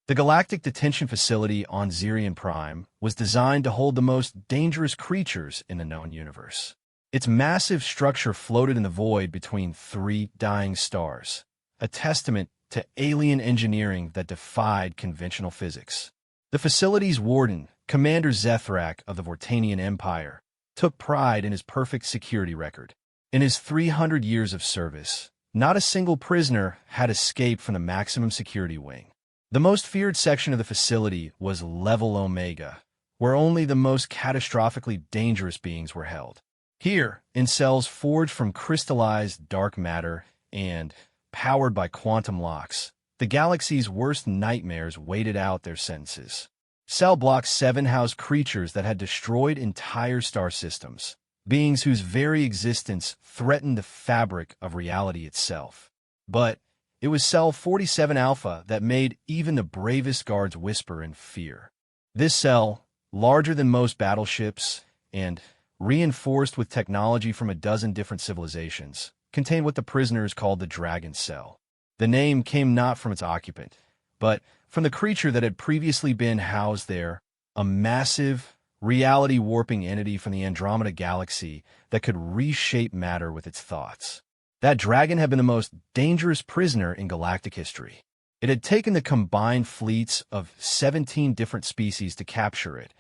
The Galactic Detention Facility on Zirion Prime was designed to hold the most dangerous creatures in the known universe. Its massive structure floated in the void between three dying stars, a testament to alien engineering that defied conventional physics. The facility's warden, Commander Zethrak of the Vortanian Empire, took pride in his perfect security record. In his 300 years of service, not a single prisoner had escaped from the maximum security wing. The most feared section of the facility was Level Omega, where only the most catastrophically dangerous beings were held. Here, in cells forged from crystallized dark matter and powered by quantum locks, the galaxy's worst nightmares waited out their sentences. Cell Block 7 housed creatures that had destroyed entire star systems, beings whose very existence threatened the fabric of reality itself. But it was Cell 47 Alpha that made even the bravest guards whisper in fear. This cell, larger than most battleships and reinforced with technology from a dozen different civilizations, contained what the prisoners called the Dragon Cell. The name came not from its occupant, but from the creature that had previously been housed there, a massive, reality-warping entity from the Andromeda Galaxy that could reshape matter with its thoughts. That dragon had been the most dangerous prisoner in galactic history. It had taken the combined fleets of 17 different species to capture it,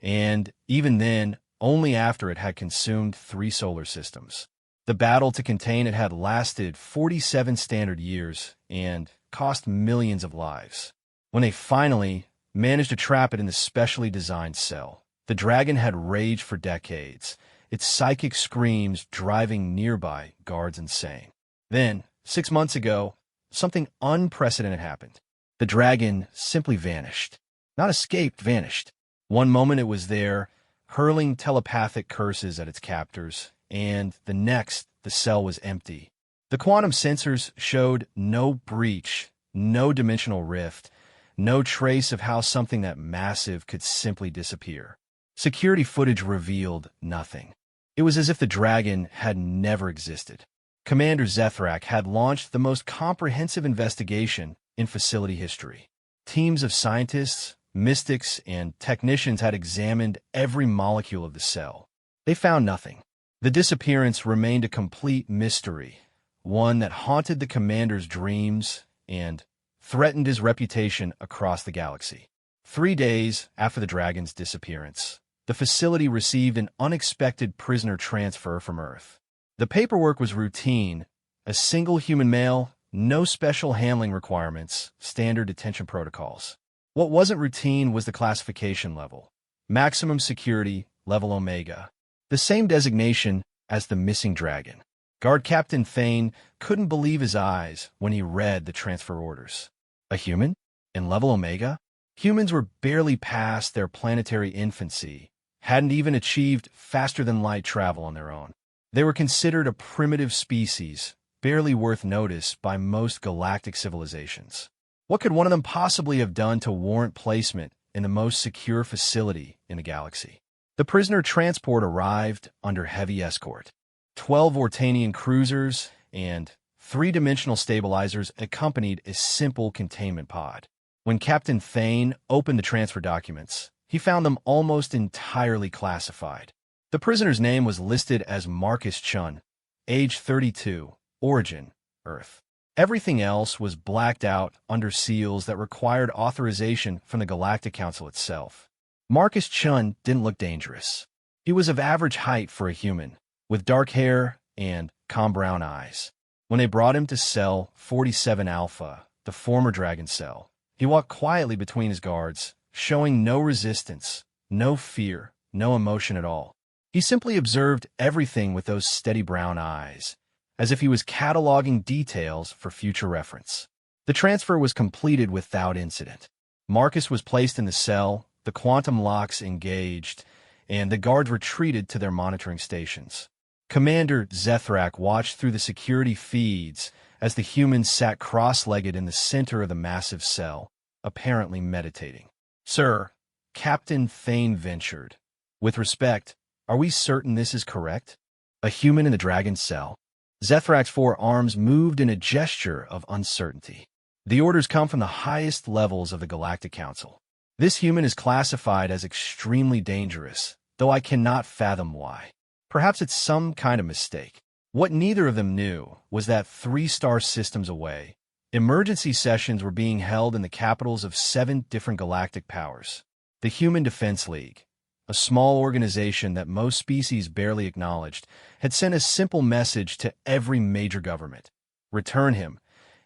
and even then, only after it had consumed 3 solar systems. The battle to contain it had lasted 47 standard years and cost millions of lives. When they finally managed to trap it in the specially designed cell, the dragon had raged for decades, its psychic screams driving nearby guards insane. Then, 6 months ago, something unprecedented happened. The dragon simply vanished. Not escaped, vanished. One moment it was there, hurling telepathic curses at its captors, and the next, the cell was empty. The quantum sensors showed no breach, no dimensional rift, no trace of how something that massive could simply disappear. Security footage revealed nothing. It was as if the dragon had never existed. Commander Zethrak had launched the most comprehensive investigation in facility history. Teams of scientists, mystics, and technicians had examined every molecule of the cell. They found nothing. The disappearance remained a complete mystery, one that haunted the commander's dreams and threatened his reputation across the galaxy. 3 days after the dragon's disappearance, the facility received an unexpected prisoner transfer from Earth. The paperwork was routine, a single human male, no special handling requirements, standard detention protocols. What wasn't routine was the classification level. Maximum security, level Omega. The same designation as the missing dragon. Guard Captain Thane couldn't believe his eyes when he read the transfer orders. A human? In level Omega? Humans were barely past their planetary infancy, hadn't even achieved faster-than-light travel on their own. They were considered a primitive species, barely worth notice by most galactic civilizations. What could one of them possibly have done to warrant placement in the most secure facility in the galaxy? The prisoner transport arrived under heavy escort. 12 Vortanian cruisers and 3-dimensional stabilizers accompanied a simple containment pod. When Captain Thane opened the transfer documents, he found them almost entirely classified. The prisoner's name was listed as Marcus Chun, age 32, origin, Earth. Everything else was blacked out under seals that required authorization from the Galactic Council itself. Marcus Chun didn't look dangerous. He was of average height for a human, with dark hair and calm brown eyes. When they brought him to Cell 47 Alpha, the former Dragon Cell, he walked quietly between his guards, showing no resistance, no fear, no emotion at all. He simply observed everything with those steady brown eyes, as if he was cataloging details for future reference. The transfer was completed without incident. Marcus was placed in the cell, the quantum locks engaged, and the guards retreated to their monitoring stations. Commander Zethrak watched through the security feeds as the humans sat cross-legged in the center of the massive cell, apparently meditating. "Sir," Captain Thane ventured, "with respect, are we certain this is correct? A human in the dragon cell?" Zethrak's 4 arms moved in a gesture of uncertainty. The orders come from the highest levels of the Galactic Council. This human is classified as extremely dangerous, though I cannot fathom why. Perhaps it's some kind of mistake. What neither of them knew was that 3-star systems away, emergency sessions were being held in the capitals of 7 different galactic powers. The Human Defense League, a small organization that most species barely acknowledged, had sent a simple message to every major government. Return him,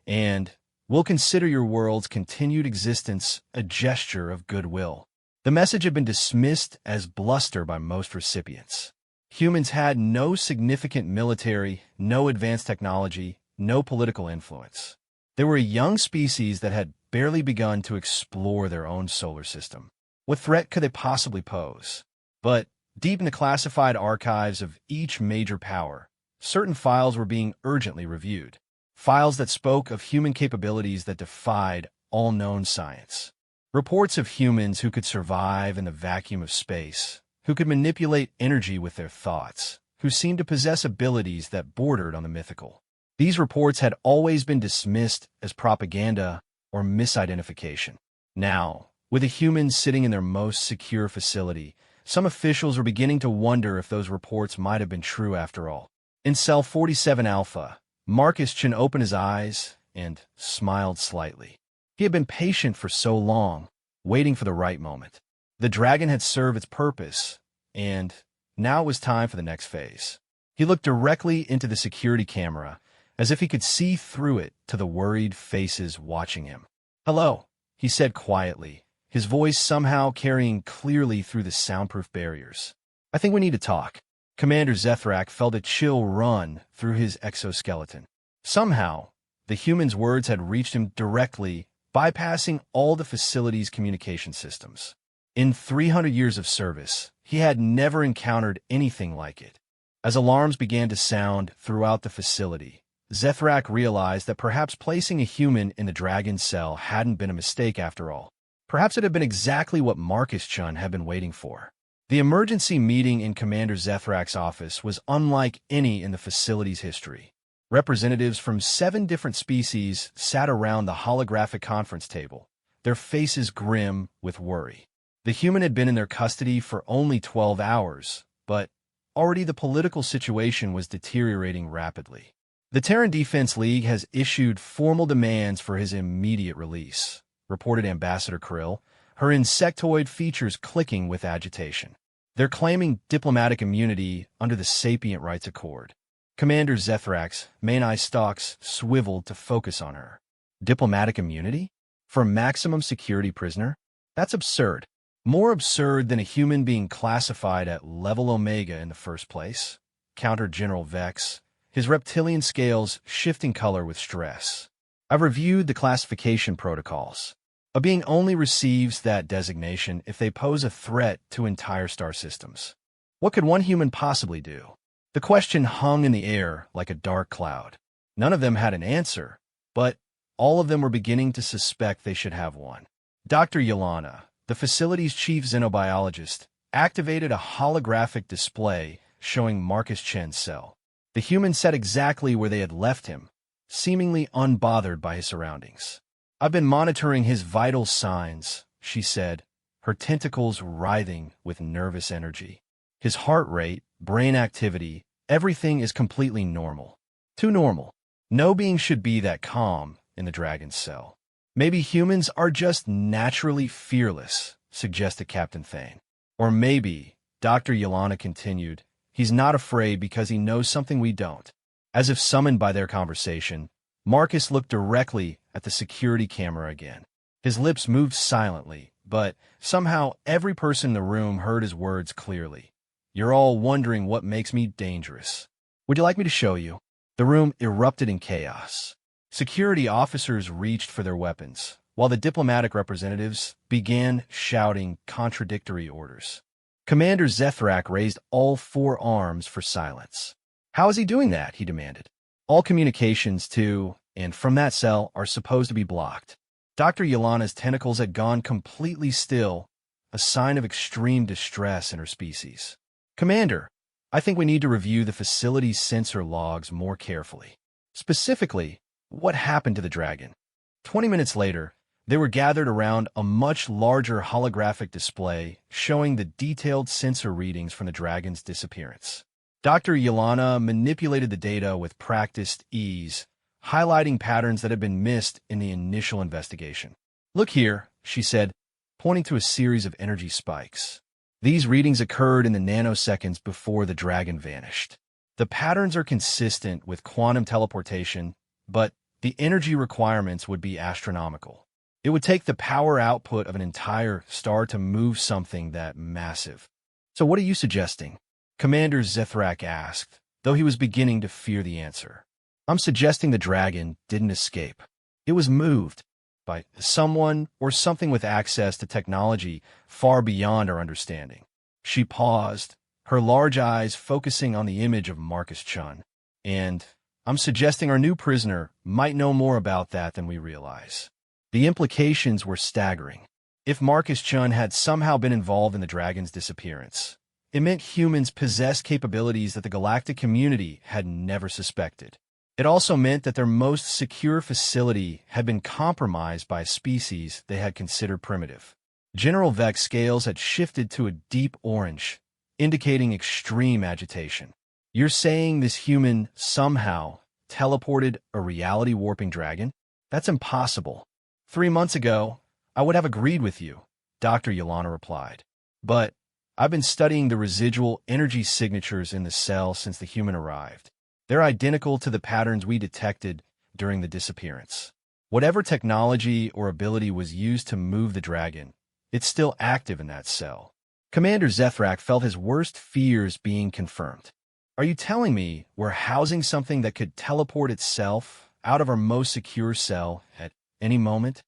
and we'll consider your world's continued existence a gesture of goodwill. The message had been dismissed as bluster by most recipients. Humans had no significant military, no advanced technology, no political influence. They were a young species that had barely begun to explore their own solar system. What threat could they possibly pose? But deep in the classified archives of each major power, certain files were being urgently reviewed. Files that spoke of human capabilities that defied all known science. Reports of humans who could survive in the vacuum of space, who could manipulate energy with their thoughts, who seemed to possess abilities that bordered on the mythical. These reports had always been dismissed as propaganda or misidentification. Now, with the humans sitting in their most secure facility, some officials were beginning to wonder if those reports might have been true after all. In Cell 47 Alpha, Marcus Chin opened his eyes and smiled slightly. He had been patient for so long, waiting for the right moment. The dragon had served its purpose, and now it was time for the next phase. He looked directly into the security camera, as if he could see through it to the worried faces watching him. "Hello," he said quietly, his voice somehow carrying clearly through the soundproof barriers. "I think we need to talk." Commander Zethrak felt a chill run through his exoskeleton. Somehow, the human's words had reached him directly, bypassing all the facility's communication systems. In 300 years of service, he had never encountered anything like it. As alarms began to sound throughout the facility, Zethrak realized that perhaps placing a human in the dragon cell hadn't been a mistake after all. Perhaps it had been exactly what Marcus Chun had been waiting for. The emergency meeting in Commander Zethrak's office was unlike any in the facility's history. Representatives from 7 different species sat around the holographic conference table, their faces grim with worry. The human had been in their custody for only 12 hours, but already the political situation was deteriorating rapidly. The Terran Defense League has issued formal demands for his immediate release, reported Ambassador Krill, her insectoid features clicking with agitation. They're claiming diplomatic immunity under the Sapient Rights Accord. Commander Zethrak's main eye stalks swiveled to focus on her. Diplomatic immunity? For a maximum security prisoner? That's absurd. More absurd than a human being classified at level Omega in the first place, countered General Vex, his reptilian scales shifting color with stress. I've reviewed the classification protocols. A being only receives that designation if they pose a threat to entire star systems. What could one human possibly do? The question hung in the air like a dark cloud. None of them had an answer, but all of them were beginning to suspect they should have one. Dr. Yelana, the facility's chief xenobiologist, activated a holographic display showing Marcus Chen's cell. The human sat exactly where they had left him, seemingly unbothered by his surroundings. "I've been monitoring his vital signs," she said, her tentacles writhing with nervous energy. "His heart rate, brain activity, everything is completely normal. Too normal. No being should be that calm in the dragon's cell. Maybe humans are just naturally fearless," suggested Captain Thane. "Or maybe," Dr. Yelana continued, "he's not afraid because he knows something we don't." As if summoned by their conversation, Marcus looked directly at the security camera again. His lips moved silently, but somehow every person in the room heard his words clearly. "You're all wondering what makes me dangerous. Would you like me to show you?" The room erupted in chaos. Security officers reached for their weapons, while the diplomatic representatives began shouting contradictory orders. Commander Zethrak raised all 4 arms for silence. "How is he doing that?" he demanded. "All communications to and from that cell are supposed to be blocked." Dr. Yelana's tentacles had gone completely still, a sign of extreme distress in her species. "Commander, I think we need to review the facility's sensor logs more carefully. Specifically, what happened to the dragon?" 20 minutes later, they were gathered around a much larger holographic display showing the detailed sensor readings from the dragon's disappearance. Dr. Yelena manipulated the data with practiced ease, highlighting patterns that had been missed in the initial investigation. "Look here," she said, pointing to a series of energy spikes. These readings occurred in the nanoseconds before the dragon vanished. The patterns are consistent with quantum teleportation, but the energy requirements would be astronomical. It would take the power output of an entire star to move something that massive. "So what are you suggesting?" Commander Zethrak asked, though he was beginning to fear the answer. "I'm suggesting the dragon didn't escape. It was moved by someone or something with access to technology far beyond our understanding." She paused, her large eyes focusing on the image of Marcus Chun. "And I'm suggesting our new prisoner might know more about that than we realize." The implications were staggering. If Marcus Chun had somehow been involved in the dragon's disappearance, it meant humans possessed capabilities that the galactic community had never suspected. It also meant that their most secure facility had been compromised by a species they had considered primitive. General Vec's scales had shifted to a deep orange, indicating extreme agitation. "You're saying this human somehow teleported a reality-warping dragon? That's impossible. 3 months ago, I would have agreed with you," Dr. Yelena replied. "But I've been studying the residual energy signatures in the cell since the human arrived. They're identical to the patterns we detected during the disappearance. Whatever technology or ability was used to move the dragon, it's still active in that cell." Commander Zethrak felt his worst fears being confirmed. "Are you telling me we're housing something that could teleport itself out of our most secure cell at any moment?"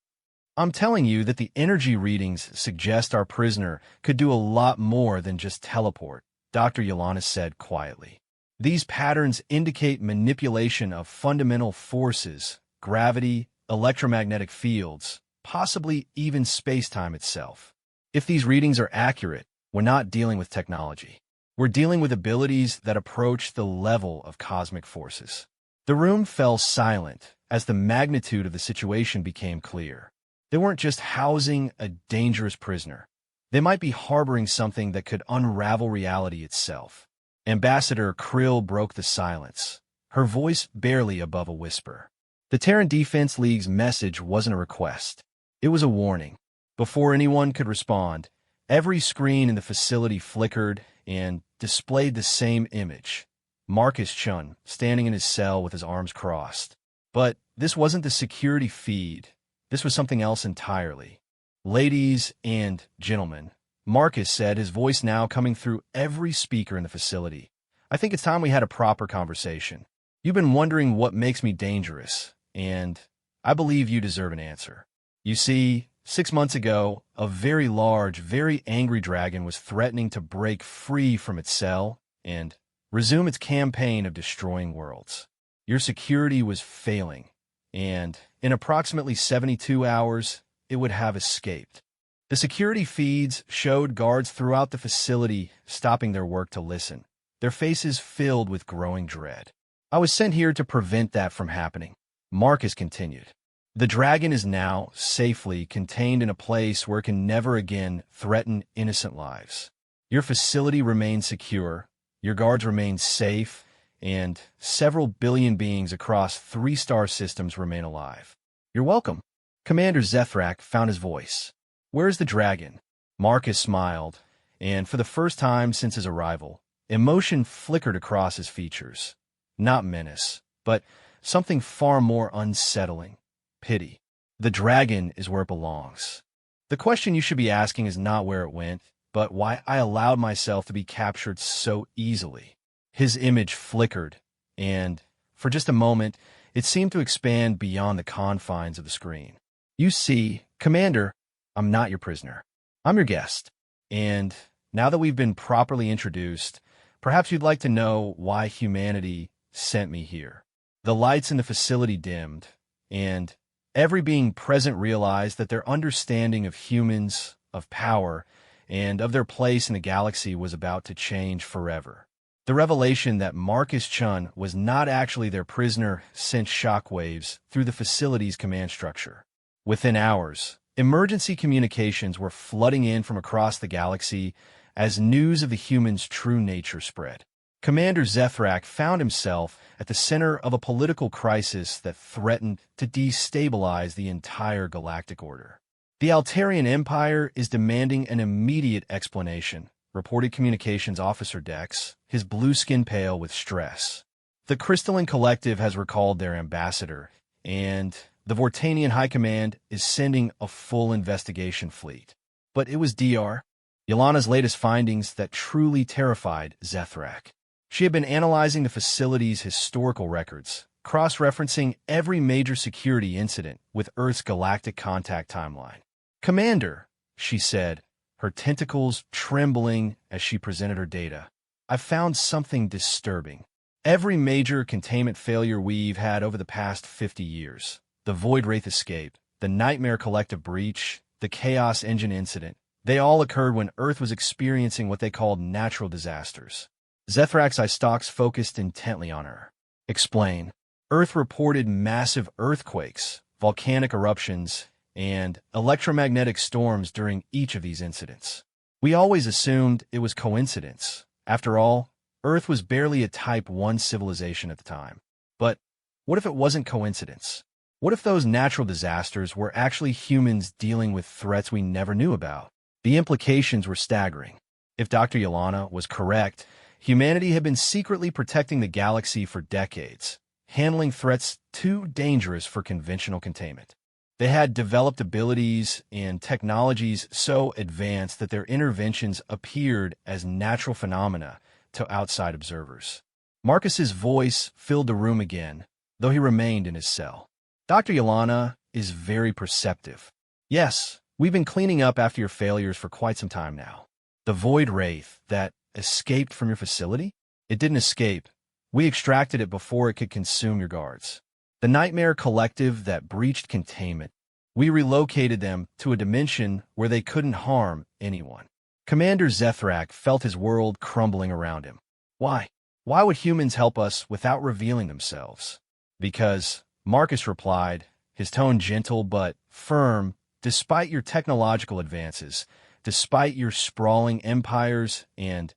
"I'm telling you that the energy readings suggest our prisoner could do a lot more than just teleport," Dr. Yelena said quietly. "These patterns indicate manipulation of fundamental forces, gravity, electromagnetic fields, possibly even space-time itself. If these readings are accurate, we're not dealing with technology. We're dealing with abilities that approach the level of cosmic forces." The room fell silent as the magnitude of the situation became clear. They weren't just housing a dangerous prisoner. They might be harboring something that could unravel reality itself. Ambassador Krill broke the silence, her voice barely above a whisper. The Terran Defense League's message wasn't a request. It was a warning. Before anyone could respond, every screen in the facility flickered and displayed the same image: Marcus Chun standing in his cell with his arms crossed. But this wasn't the security feed. This was something else entirely. "Ladies and gentlemen," Marcus said, his voice now coming through every speaker in the facility, "I think it's time we had a proper conversation. You've been wondering what makes me dangerous, and I believe you deserve an answer. You see, 6 months ago, a very large, very angry dragon was threatening to break free from its cell and resume its campaign of destroying worlds. Your security was failing, and in approximately 72 hours, it would have escaped." The security feeds showed guards throughout the facility stopping their work to listen, their faces filled with growing dread. "I was sent here to prevent that from happening," Marcus continued. "The dragon is now safely contained in a place where it can never again threaten innocent lives. Your facility remains secure, your guards remain safe, and several billion beings across 3 star systems remain alive. You're welcome." Commander Zethrak found his voice. "Where's the dragon?" Marcus smiled, and for the first time since his arrival, emotion flickered across his features. Not menace, but something far more unsettling: pity. "The dragon is where it belongs. The question you should be asking is not where it went, but why I allowed myself to be captured so easily." His image flickered, and for just a moment, it seemed to expand beyond the confines of the screen. "You see, Commander, I'm not your prisoner. I'm your guest. And now that we've been properly introduced, perhaps you'd like to know why humanity sent me here." The lights in the facility dimmed, and every being present realized that their understanding of humans, of power, and of their place in the galaxy was about to change forever. The revelation that Marcus Chun was not actually their prisoner sent shockwaves through the facility's command structure. Within hours, emergency communications were flooding in from across the galaxy as news of the humans' true nature spread. Commander Zethrak found himself at the center of a political crisis that threatened to destabilize the entire galactic order. The Altarian Empire is demanding an immediate explanation, reported Communications Officer Dex, his blue skin pale with stress. The Crystalline Collective has recalled their ambassador, and the Vortanian High Command is sending a full investigation fleet. But it was Dr. Yelana's latest findings that truly terrified Zethrak. She had been analyzing the facility's historical records, cross-referencing every major security incident with Earth's galactic contact timeline. "Commander," she said, her tentacles trembling as she presented her data, "I've found something disturbing. Every major containment failure we've had over the past 50 years, the Void Wraith escape, the Nightmare Collective breach, the Chaos Engine incident, they all occurred when Earth was experiencing what they called natural disasters." Zethrak's eye stalks focused intently on her. "Explain." Earth reported massive earthquakes, volcanic eruptions, and electromagnetic storms during each of these incidents. "We always assumed it was coincidence. After all, Earth was barely a Type 1 civilization at the time. But what if it wasn't coincidence? What if those natural disasters were actually humans dealing with threats we never knew about?" The implications were staggering. If Dr. Yelana was correct, humanity had been secretly protecting the galaxy for decades, handling threats too dangerous for conventional containment. They had developed abilities and technologies so advanced that their interventions appeared as natural phenomena to outside observers. Marcus's voice filled the room again, though he remained in his cell. "Dr. Yelana is very perceptive. Yes, we've been cleaning up after your failures for quite some time now. The Void Wraith that escaped from your facility? It didn't escape. We extracted it before it could consume your guards. The Nightmare Collective that breached containment. We relocated them to a dimension where they couldn't harm anyone." Commander Zethrak felt his world crumbling around him. "Why? Why would humans help us without revealing themselves?" "Because," Marcus replied, his tone gentle but firm, "despite your technological advances, despite your sprawling empires and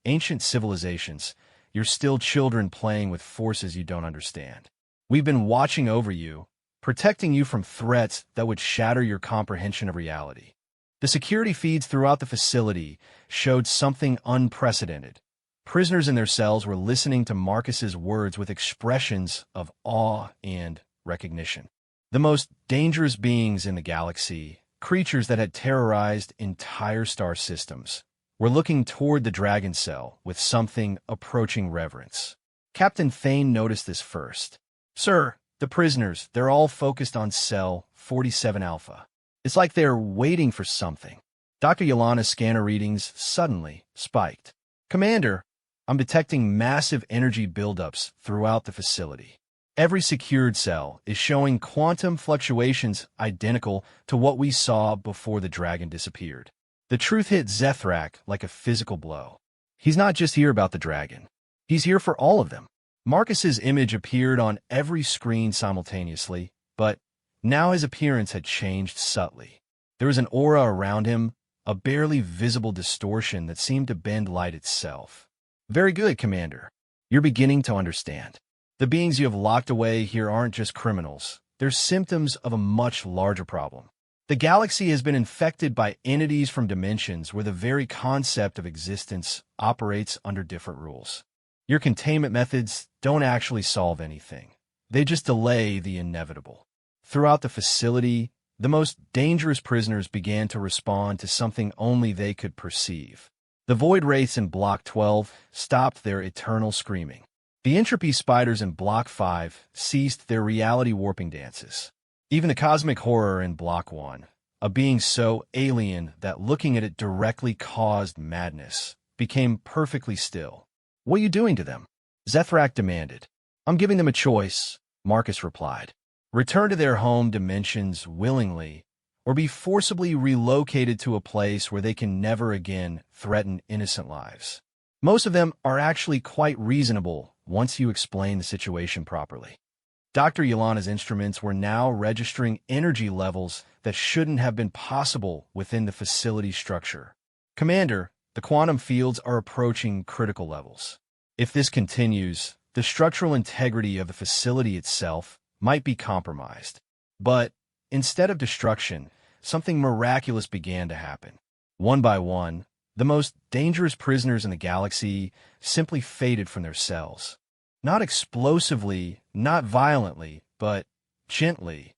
ancient civilizations, you're still children playing with forces you don't understand. We've been watching over you, protecting you from threats that would shatter your comprehension of reality." The security feeds throughout the facility showed something unprecedented. Prisoners in their cells were listening to Marcus's words with expressions of awe and recognition. The most dangerous beings in the galaxy, creatures that had terrorized entire star systems, were looking toward the dragon cell with something approaching reverence. Captain Thane noticed this first. "Sir, the prisoners, they're all focused on cell 47 Alpha. It's like they're waiting for something." Dr. Yelana's scanner readings suddenly spiked. "Commander, I'm detecting massive energy buildups throughout the facility. Every secured cell is showing quantum fluctuations identical to what we saw before the dragon disappeared." The truth hit Zethrak like a physical blow. He's not just here about the dragon. He's here for all of them. Marcus's image appeared on every screen simultaneously, but now his appearance had changed subtly. There was an aura around him, a barely visible distortion that seemed to bend light itself. "Very good, Commander. You're beginning to understand. The beings you have locked away here aren't just criminals. They're symptoms of a much larger problem. The galaxy has been infected by entities from dimensions where the very concept of existence operates under different rules. Your containment methods don't actually solve anything. They just delay the inevitable." Throughout the facility, the most dangerous prisoners began to respond to something only they could perceive. The Void Wraiths in Block 12 stopped their eternal screaming. The Entropy Spiders in Block 5 ceased their reality warping dances. Even the Cosmic Horror in Block 1, a being so alien that looking at it directly caused madness, became perfectly still. "What are you doing to them?" Zethrak demanded. "I'm giving them a choice," Marcus replied. "Return to their home dimensions willingly, or be forcibly relocated to a place where they can never again threaten innocent lives." Most of them are actually quite reasonable once you explain the situation properly. Dr. Yolana's instruments were now registering energy levels that shouldn't have been possible within the facility structure. Commander, the quantum fields are approaching critical levels. If this continues, the structural integrity of the facility itself might be compromised. But instead of destruction, something miraculous began to happen. One by one, the most dangerous prisoners in the galaxy simply faded from their cells. Not explosively, not violently, but gently,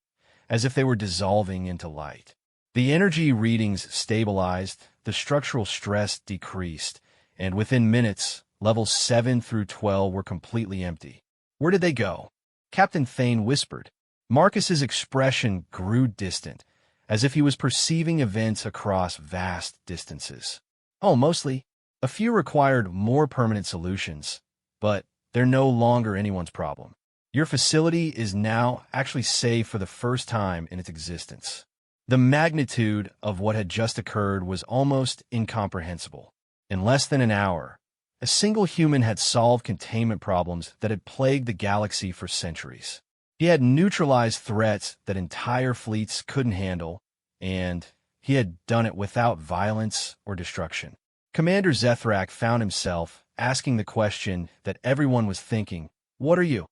as if they were dissolving into light. The energy readings stabilized, the structural stress decreased, and within minutes, levels 7 through 12 were completely empty. Where did they go? Captain Thane whispered. Marcus's expression grew distant, as if he was perceiving events across vast distances. Oh, mostly. A few required more permanent solutions, but they're no longer anyone's problem. Your facility is now actually safe for the first time in its existence. The magnitude of what had just occurred was almost incomprehensible. In less than an hour, a single human had solved containment problems that had plagued the galaxy for centuries. He had neutralized threats that entire fleets couldn't handle, and he had done it without violence or destruction. Commander Zethrak found himself asking the question that everyone was thinking, "What are you?"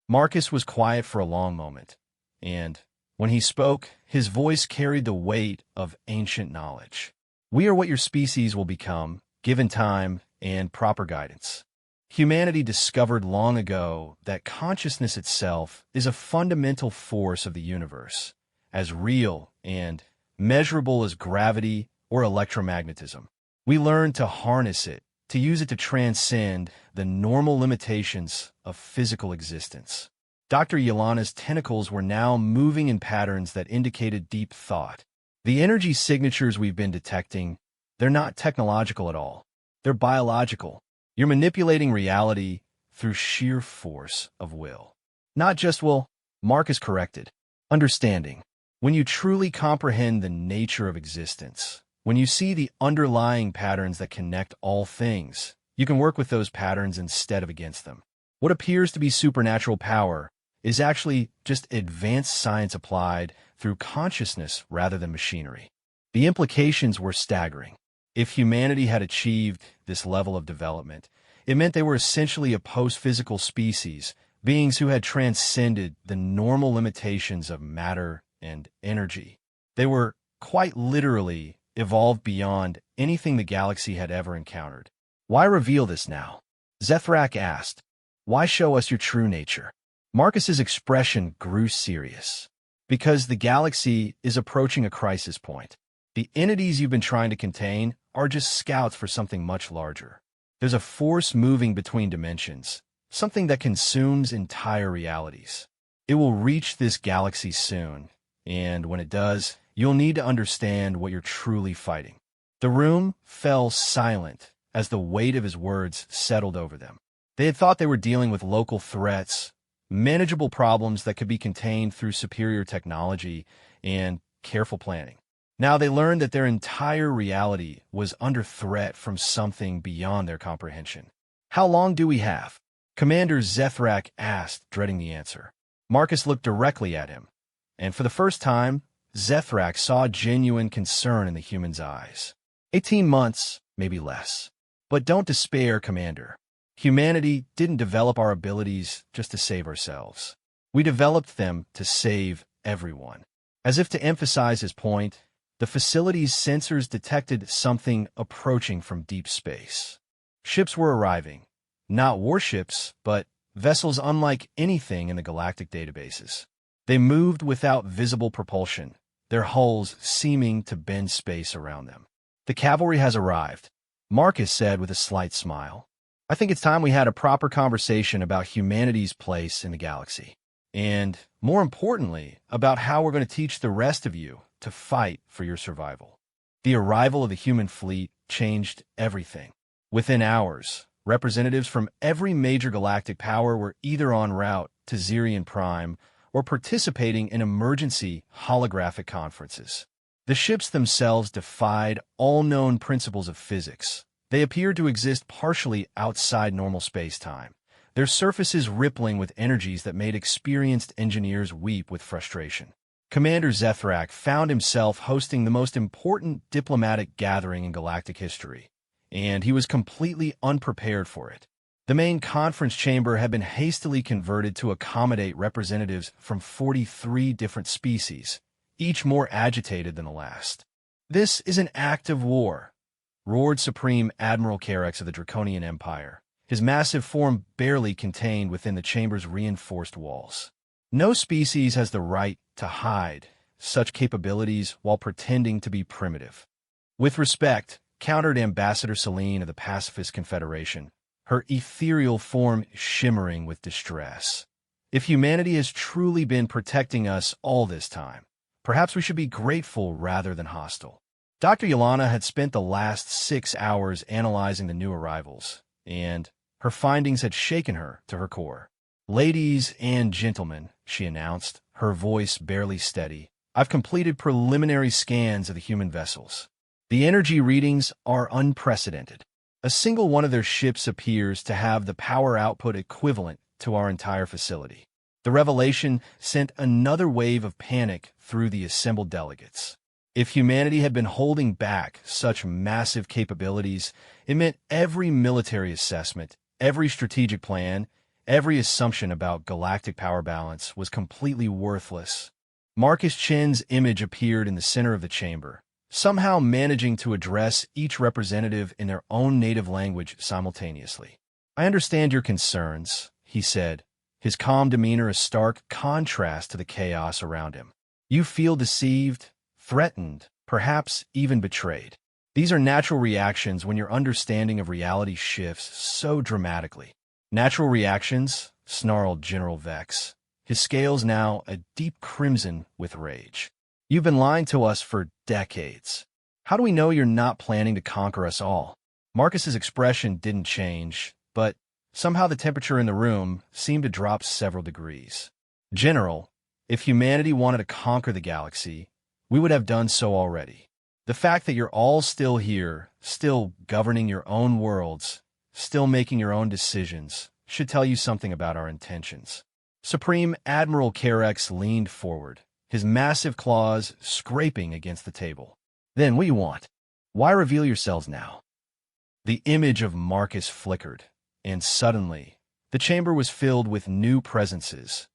Marcus was quiet for a long moment, and when he spoke, his voice carried the weight of ancient knowledge. "We are what your species will become, given time and proper guidance. Humanity discovered long ago that consciousness itself is a fundamental force of the universe, as real and measurable as gravity or electromagnetism. We learned to harness it, to use it to transcend the normal limitations of physical existence." Dr. Yolana's tentacles were now moving in patterns that indicated deep thought. The energy signatures we've been detecting, they're not technological at all. They're biological. You're manipulating reality through sheer force of will. Not just will, Marcus corrected. Understanding. When you truly comprehend the nature of existence, when you see the underlying patterns that connect all things, you can work with those patterns instead of against them. What appears to be supernatural power is actually just advanced science applied through consciousness rather than machinery. The implications were staggering. If humanity had achieved this level of development, it meant they were essentially a post-physical species, beings who had transcended the normal limitations of matter and energy. They were, quite literally, evolved beyond anything the galaxy had ever encountered. Why reveal this now? Zethrak asked. Why show us your true nature? Marcus's expression grew serious. Because the galaxy is approaching a crisis point. The entities you've been trying to contain are just scouts for something much larger. There's a force moving between dimensions, something that consumes entire realities. It will reach this galaxy soon, and when it does, you'll need to understand what you're truly fighting. The room fell silent as the weight of his words settled over them. They had thought they were dealing with local threats, manageable problems that could be contained through superior technology and careful planning. Now they learned that their entire reality was under threat from something beyond their comprehension. How long do we have? Commander Zethrak asked, dreading the answer. Marcus looked directly at him, and for the first time, Zethrak saw genuine concern in the human's eyes. 18 months, maybe less. But don't despair, Commander. Humanity didn't develop our abilities just to save ourselves. We developed them to save everyone. As if to emphasize his point, the facility's sensors detected something approaching from deep space. Ships were arriving. Not warships, but vessels unlike anything in the galactic databases. They moved without visible propulsion, their hulls seeming to bend space around them. The cavalry has arrived, Marcus said with a slight smile. I think it's time we had a proper conversation about humanity's place in the galaxy. And, more importantly, about how we're going to teach the rest of you to fight for your survival. The arrival of the human fleet changed everything. Within hours, representatives from every major galactic power were either en route to Zirian Prime or participating in emergency holographic conferences. The ships themselves defied all known principles of physics, They appeared to exist partially outside normal space-time, their surfaces rippling with energies that made experienced engineers weep with frustration. Commander Zethrak found himself hosting the most important diplomatic gathering in galactic history, and he was completely unprepared for it. The main conference chamber had been hastily converted to accommodate representatives from 43 different species, each more agitated than the last. "This is an act of war," roared Supreme Admiral Carex of the Draconian Empire, his massive form barely contained within the chamber's reinforced walls. "No species has the right to hide such capabilities while pretending to be primitive." "With respect," countered Ambassador Selene of the Pacifist Confederation, her ethereal form shimmering with distress. "If humanity has truly been protecting us all this time, perhaps we should be grateful rather than hostile." Dr. Yolana had spent the last 6 hours analyzing the new arrivals, and her findings had shaken her to her core. "Ladies and gentlemen," she announced, her voice barely steady, "I've completed preliminary scans of the human vessels. The energy readings are unprecedented. A single one of their ships appears to have the power output equivalent to our entire facility." The revelation sent another wave of panic through the assembled delegates. If humanity had been holding back such massive capabilities, it meant every military assessment, every strategic plan, every assumption about galactic power balance was completely worthless. Marcus Chen's image appeared in the center of the chamber, somehow managing to address each representative in their own native language simultaneously. "I understand your concerns," he said, his calm demeanor a stark contrast to the chaos around him. "You feel deceived, threatened, perhaps even betrayed. These are natural reactions when your understanding of reality shifts so dramatically." "Natural reactions?" snarled General Vex, his scales now a deep crimson with rage. "You've been lying to us for decades. How do we know you're not planning to conquer us all?" Marcus's expression didn't change, but somehow the temperature in the room seemed to drop several degrees. "General, if humanity wanted to conquer the galaxy, we would have done so already. The fact that you're all still here, still governing your own worlds, still making your own decisions, should tell you something about our intentions." Supreme Admiral Carex leaned forward, his massive claws scraping against the table. "Then what do you want? Why reveal yourselves now?" The image of Marcus flickered, and suddenly, the chamber was filled with new presences.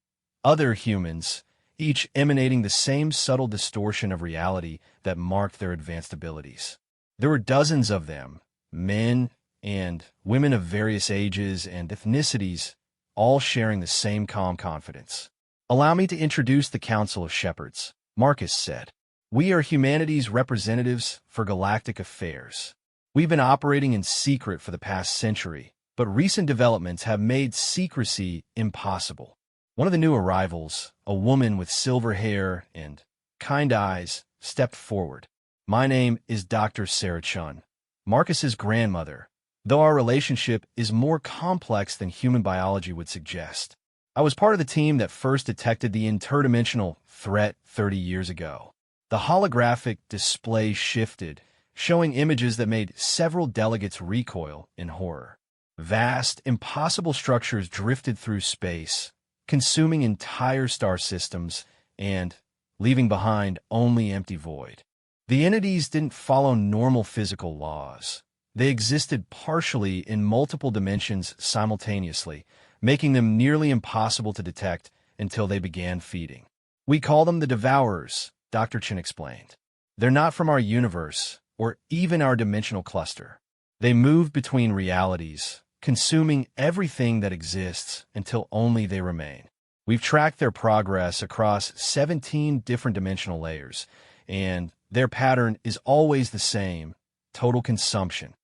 Other humans, each emanating the same subtle distortion of reality that marked their advanced abilities. There were dozens of them, men and women of various ages and ethnicities, all sharing the same calm confidence. "Allow me to introduce the Council of Shepherds," Marcus said. "We are humanity's representatives for galactic affairs. We've been operating in secret for the past century, but recent developments have made secrecy impossible." One of the new arrivals, a woman with silver hair and kind eyes, stepped forward. "My name is Dr. Sarah Chun, Marcus's grandmother, though our relationship is more complex than human biology would suggest. I was part of the team that first detected the interdimensional threat 30 years ago." The holographic display shifted, showing images that made several delegates recoil in horror. Vast, impossible structures drifted through space, consuming entire star systems and leaving behind only empty void. The entities didn't follow normal physical laws. They existed partially in multiple dimensions simultaneously, making them nearly impossible to detect until they began feeding. "We call them the Devourers," Dr. Chen explained. "They're not from our universe, or even our dimensional cluster. They move between realities, consuming everything that exists until only they remain. We've tracked their progress across 17 different dimensional layers, and their pattern is always the same: total consumption."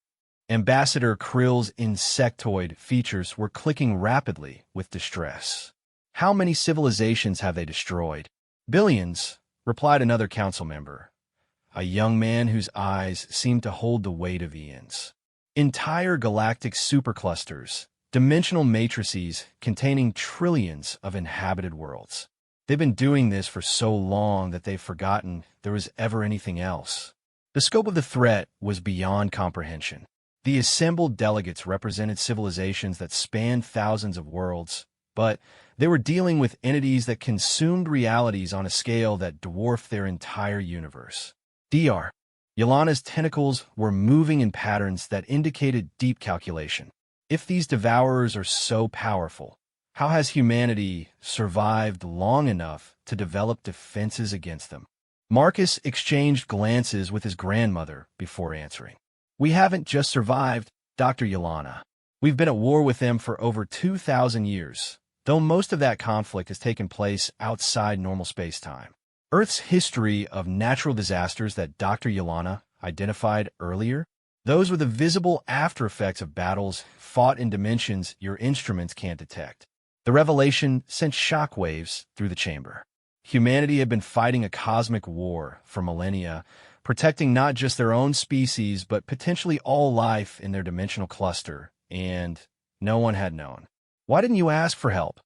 Ambassador Krill's insectoid features were clicking rapidly with distress. "How many civilizations have they destroyed?" "Billions," replied another council member, a young man whose eyes seemed to hold the weight of eons. "Entire galactic superclusters, dimensional matrices containing trillions of inhabited worlds. They've been doing this for so long that they've forgotten there was ever anything else." The scope of the threat was beyond comprehension. The assembled delegates represented civilizations that spanned thousands of worlds, but they were dealing with entities that consumed realities on a scale that dwarfed their entire universe. Dr. Yelana's tentacles were moving in patterns that indicated deep calculation. If these devourers are so powerful, how has humanity survived long enough to develop defenses against them? Marcus exchanged glances with his grandmother before answering. We haven't just survived, Dr. Yelana. We've been at war with them for over 2,000 years, though most of that conflict has taken place outside normal space-time. Earth's history of natural disasters that Dr. Yelana identified earlier, those were the visible after-effects of battles fought in dimensions your instruments can't detect. The revelation sent shockwaves through the chamber. Humanity had been fighting a cosmic war for millennia, protecting not just their own species, but potentially all life in their dimensional cluster, and no one had known. Why didn't you ask for help?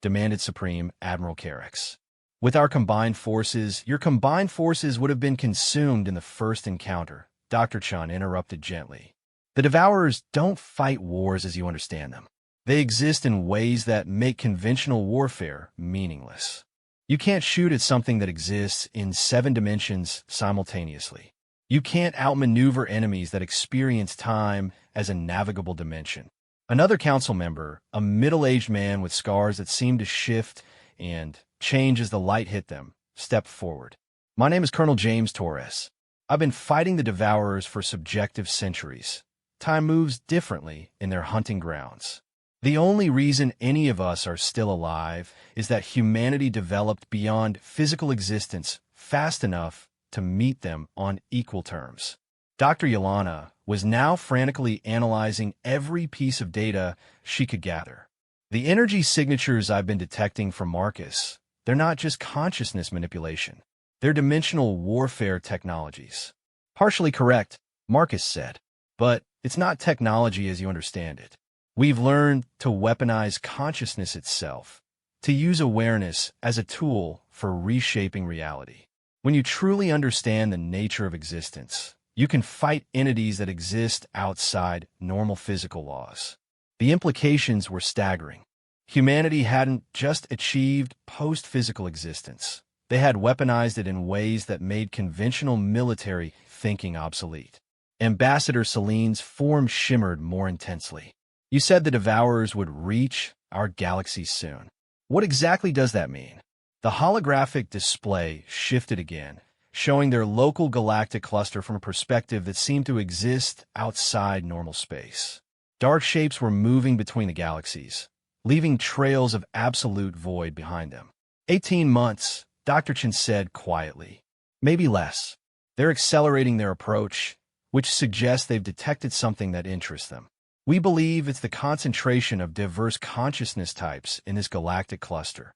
Demanded Supreme Admiral Carex. With our combined forces, your combined forces would have been consumed in the first encounter, Dr. Chun interrupted gently. The Devourers don't fight wars as you understand them. They exist in ways that make conventional warfare meaningless. You can't shoot at something that exists in 7 dimensions simultaneously. You can't outmaneuver enemies that experience time as a navigable dimension. Another council member, a middle-aged man with scars that seemed to shift and change as the light hit them, stepped forward. My name is Colonel James Torres. I've been fighting the Devourers for subjective centuries. Time moves differently in their hunting grounds. The only reason any of us are still alive is that humanity developed beyond physical existence fast enough to meet them on equal terms. Dr. Yelana was now frantically analyzing every piece of data she could gather. The energy signatures I've been detecting from Marcus, they're not just consciousness manipulation. They're dimensional warfare technologies. Partially correct, Marcus said, but it's not technology as you understand it. We've learned to weaponize consciousness itself, to use awareness as a tool for reshaping reality. When you truly understand the nature of existence, you can fight entities that exist outside normal physical laws. The implications were staggering. Humanity hadn't just achieved post-physical existence. They had weaponized it in ways that made conventional military thinking obsolete. Ambassador Celine's form shimmered more intensely. You said the Devourers would reach our galaxy soon. What exactly does that mean? The holographic display shifted again, showing their local galactic cluster from a perspective that seemed to exist outside normal space. Dark shapes were moving between the galaxies, leaving trails of absolute void behind them. 18 months, Dr. Chen said quietly. Maybe less. They're accelerating their approach, which suggests they've detected something that interests them. We believe it's the concentration of diverse consciousness types in this galactic cluster.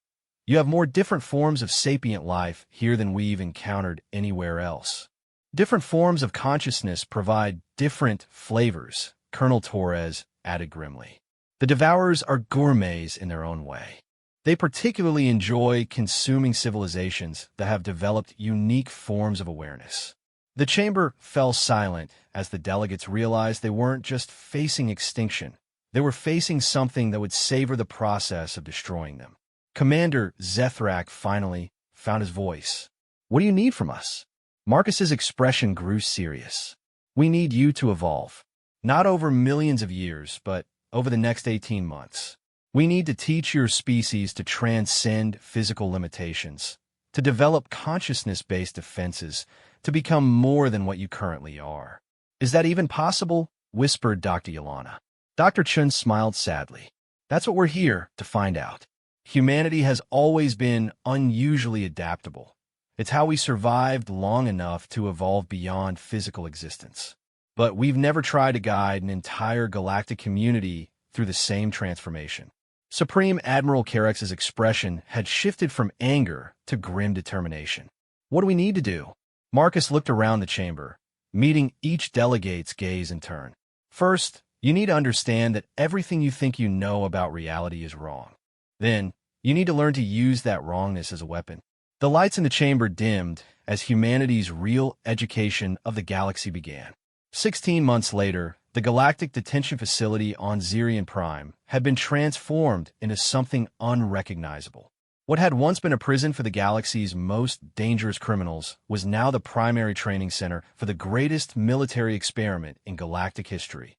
You have more different forms of sapient life here than we've encountered anywhere else. Different forms of consciousness provide different flavors, Colonel Torres added grimly. The Devourers are gourmets in their own way. They particularly enjoy consuming civilizations that have developed unique forms of awareness. The chamber fell silent as the delegates realized they weren't just facing extinction. They were facing something that would savor the process of destroying them. Commander Zethrak finally found his voice. What do you need from us? Marcus's expression grew serious. We need you to evolve. Not over millions of years, but over the next 18 months. We need to teach your species to transcend physical limitations, to develop consciousness-based defenses, to become more than what you currently are. Is that even possible? Whispered Dr. Yelana. Dr. Chun smiled sadly. That's what we're here to find out. Humanity has always been unusually adaptable. It's how we survived long enough to evolve beyond physical existence. But we've never tried to guide an entire galactic community through the same transformation. Supreme Admiral Carex's expression had shifted from anger to grim determination. What do we need to do? Marcus looked around the chamber, meeting each delegate's gaze in turn. First, you need to understand that everything you think you know about reality is wrong. Then, you need to learn to use that wrongness as a weapon. The lights in the chamber dimmed as humanity's real education of the galaxy began. 16 months later, The galactic detention facility on Zirian Prime had been transformed into something unrecognizable. What had once been a prison for the galaxy's most dangerous criminals was now the primary training center for the greatest military experiment in galactic history,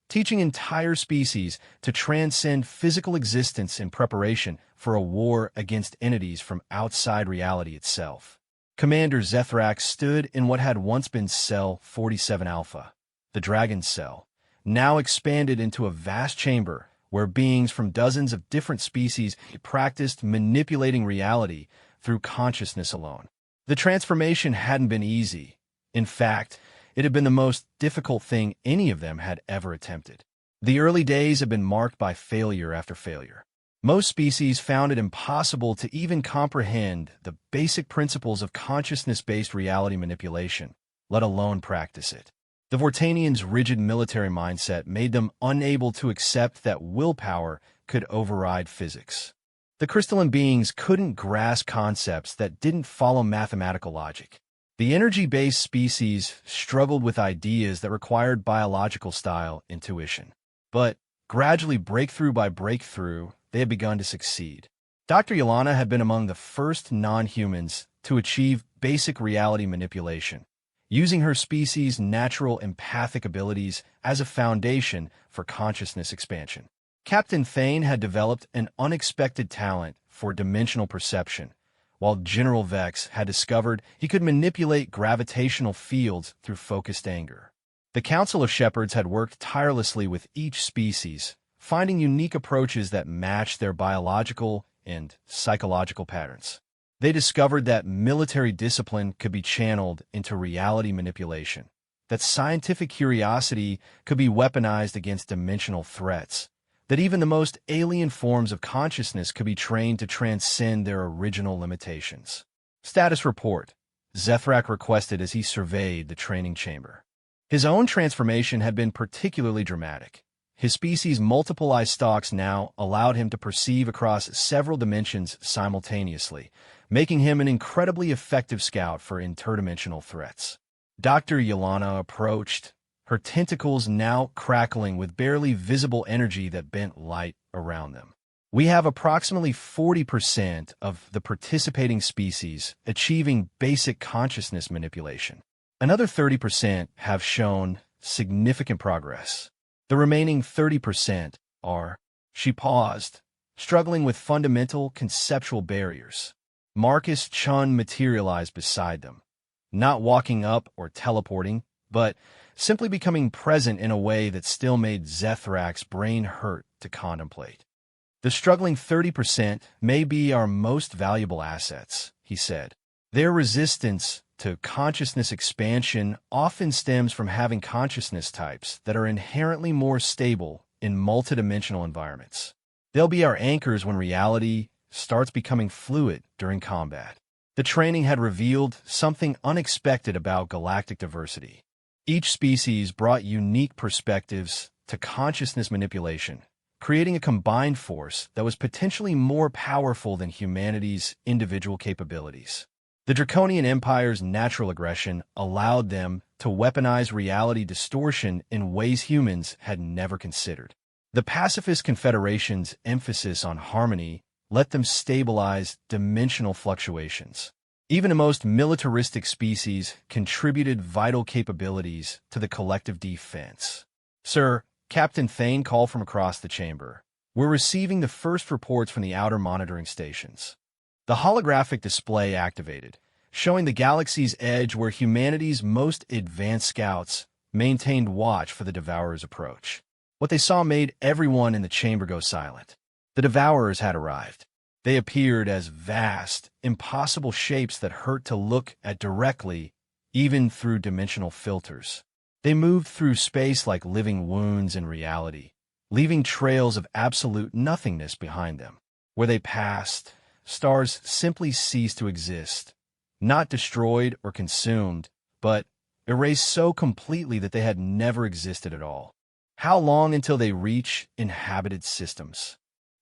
teaching entire species to transcend physical existence in preparation for a war against entities from outside reality itself. Commander Zethrak stood in what had once been Cell 47 Alpha, the Dragon Cell, now expanded into a vast chamber where beings from dozens of different species practiced manipulating reality through consciousness alone. The transformation hadn't been easy. In fact, it had been the most difficult thing any of them had ever attempted. The early days had been marked by failure after failure. Most species found it impossible to even comprehend the basic principles of consciousness-based reality manipulation, let alone practice it. The Vortanians' rigid military mindset made them unable to accept that willpower could override physics. The crystalline beings couldn't grasp concepts that didn't follow mathematical logic. The energy-based species struggled with ideas that required biological-style intuition. But gradually, breakthrough by breakthrough, they had begun to succeed. Dr. Yelena had been among the first non-humans to achieve basic reality manipulation, using her species' natural empathic abilities as a foundation for consciousness expansion. Captain Thane had developed an unexpected talent for dimensional perception, while General Vex had discovered he could manipulate gravitational fields through focused anger. The Council of Shepherds had worked tirelessly with each species, finding unique approaches that matched their biological and psychological patterns. They discovered that military discipline could be channeled into reality manipulation, that scientific curiosity could be weaponized against dimensional threats, that even the most alien forms of consciousness could be trained to transcend their original limitations. Status report, Zethrak requested as he surveyed the training chamber. His own transformation had been particularly dramatic. His species' multiple eye stalks now allowed him to perceive across several dimensions simultaneously, making him an incredibly effective scout for interdimensional threats. Dr. Yelena approached, her tentacles now crackling with barely visible energy that bent light around them. We have approximately 40% of the participating species achieving basic consciousness manipulation. Another 30% have shown significant progress. The remaining 30% are. She paused, struggling with fundamental conceptual barriers. Marcus Chun materialized beside them, not walking up or teleporting, but simply becoming present in a way that still made Zethrak's brain hurt to contemplate. The struggling 30% may be our most valuable assets, he said. Their resistance to consciousness expansion often stems from having consciousness types that are inherently more stable in multidimensional environments. They'll be our anchors when reality starts becoming fluid during combat. The training had revealed something unexpected about galactic diversity. Each species brought unique perspectives to consciousness manipulation, creating a combined force that was potentially more powerful than humanity's individual capabilities. The Draconian Empire's natural aggression allowed them to weaponize reality distortion in ways humans had never considered. The Pacifist Confederation's emphasis on harmony let them stabilize dimensional fluctuations. Even the most militaristic species contributed vital capabilities to the collective defense. Sir, Captain Thane called from across the chamber. We're receiving the first reports from the outer monitoring stations. The holographic display activated, showing the galaxy's edge where humanity's most advanced scouts maintained watch for the Devourer's approach. What they saw made everyone in the chamber go silent. The Devourers had arrived. They appeared as vast, impossible shapes that hurt to look at directly, even through dimensional filters. They moved through space like living wounds in reality, leaving trails of absolute nothingness behind them. Where they passed, stars simply ceased to exist, not destroyed or consumed, but erased so completely that they had never existed at all. How long until they reach inhabited systems?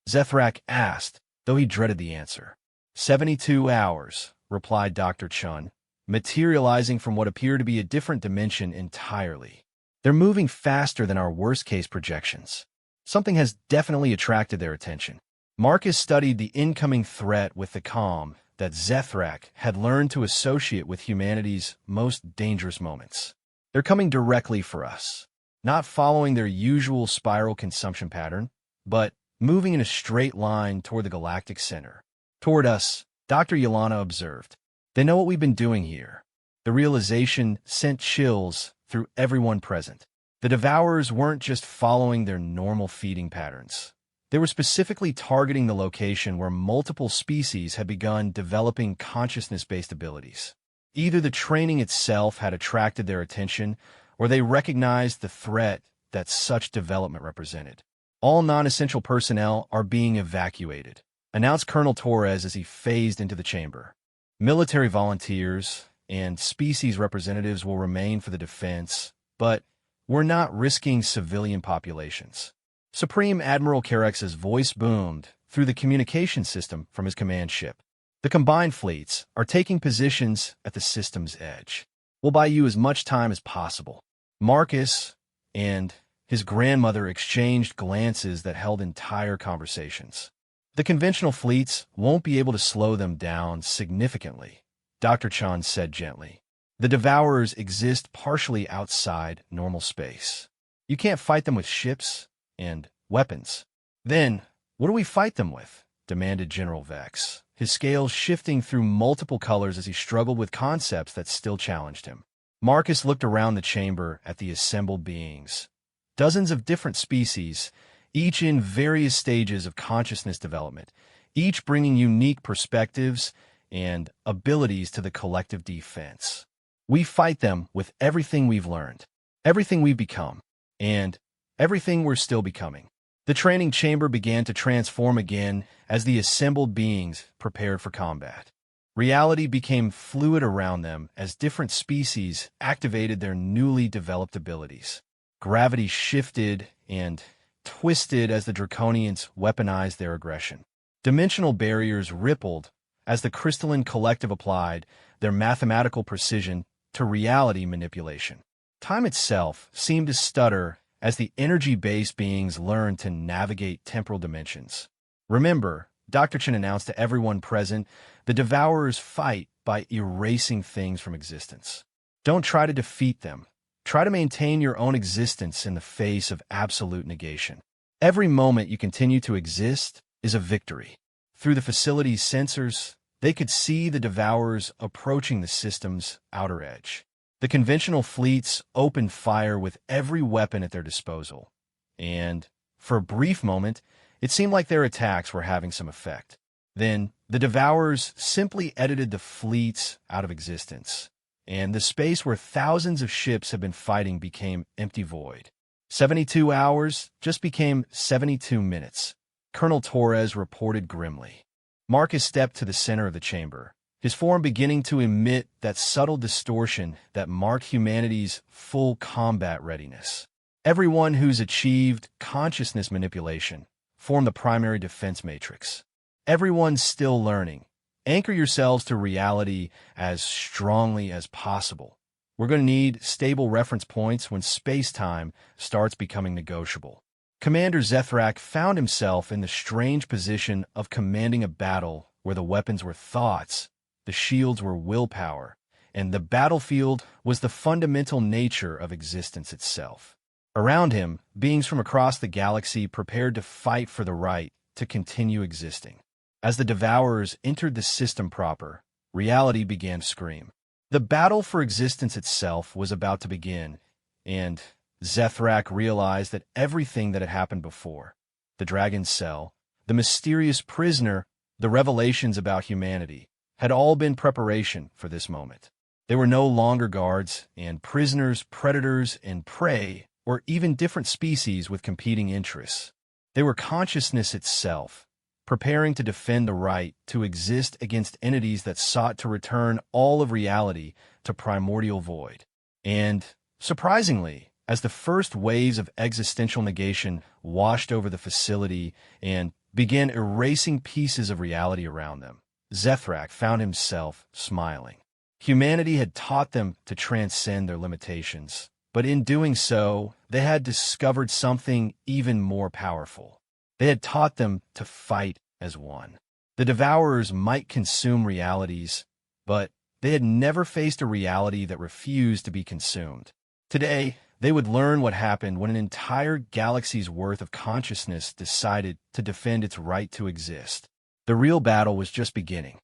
Zethrak asked, though he dreaded the answer. 72 hours, replied Dr. Chun, materializing from what appeared to be a different dimension entirely. They're moving faster than our worst-case projections. Something has definitely attracted their attention. Marcus studied the incoming threat with the calm that Zethrak had learned to associate with humanity's most dangerous moments. They're coming directly for us, not following their usual spiral consumption pattern, but moving in a straight line toward the galactic center. Toward us, Dr. Yelena observed. They know what we've been doing here. The realization sent chills through everyone present. The Devourers weren't just following their normal feeding patterns. They were specifically targeting the location where multiple species had begun developing consciousness-based abilities. Either the training itself had attracted their attention, or they recognized the threat that such development represented. All non-essential personnel are being evacuated, announced Colonel Torres as he phased into the chamber. Military volunteers and species representatives will remain for the defense, but we're not risking civilian populations. Supreme Admiral Carex's voice boomed through the communication system from his command ship. The combined fleets are taking positions at the system's edge. We'll buy you as much time as possible. Marcus and his grandmother exchanged glances that held entire conversations. The conventional fleets won't be able to slow them down significantly, Dr. Chan said gently. The Devourers exist partially outside normal space. You can't fight them with ships and weapons. Then, what do we fight them with? Demanded General Vex, his scales shifting through multiple colors as he struggled with concepts that still challenged him. Marcus looked around the chamber at the assembled beings. Dozens of different species, each in various stages of consciousness development, each bringing unique perspectives and abilities to the collective defense. We fight them with everything we've learned, everything we've become, and everything we're still becoming. The training chamber began to transform again as the assembled beings prepared for combat. Reality became fluid around them as different species activated their newly developed abilities. Gravity shifted and twisted as the Draconians weaponized their aggression. Dimensional barriers rippled as the crystalline collective applied their mathematical precision to reality manipulation. Time itself seemed to stutter as the energy-based beings learned to navigate temporal dimensions. Remember, Dr. Chen announced to everyone present, the Devourers fight by erasing things from existence. Don't try to defeat them. Try to maintain your own existence in the face of absolute negation. Every moment you continue to exist is a victory. Through the facility's sensors, they could see the Devourers approaching the system's outer edge. The conventional fleets opened fire with every weapon at their disposal, and, for a brief moment, it seemed like their attacks were having some effect. Then, the Devourers simply edited the fleets out of existence, and the space where thousands of ships had been fighting became empty void. 72 hours just became 72 minutes, Colonel Torres reported grimly. Marcus stepped to the center of the chamber, his form beginning to emit that subtle distortion that marked humanity's full combat readiness. Everyone who's achieved consciousness manipulation formed the primary defense matrix. Everyone's still learning. Anchor yourselves to reality as strongly as possible. We're going to need stable reference points when space-time starts becoming negotiable. Commander Zethrak found himself in the strange position of commanding a battle where the weapons were thoughts, the shields were willpower, and the battlefield was the fundamental nature of existence itself. Around him, beings from across the galaxy prepared to fight for the right to continue existing. As the Devourers entered the system proper, reality began to scream. The battle for existence itself was about to begin, and Zethrak realized that everything that had happened before, the dragon's cell, the mysterious prisoner, the revelations about humanity, had all been preparation for this moment. They were no longer guards, and prisoners, predators, and prey, or even different species with competing interests. They were consciousness itself, preparing to defend the right to exist against entities that sought to return all of reality to primordial void. And, surprisingly, as the first waves of existential negation washed over the facility and began erasing pieces of reality around them, Zethrak found himself smiling. Humanity had taught them to transcend their limitations, But in doing so, they had discovered something even more powerful. They had taught them to fight as one. The Devourers might consume realities, but they had never faced a reality that refused to be consumed. Today, they would learn what happened when an entire galaxy's worth of consciousness decided to defend its right to exist. The real battle was just beginning.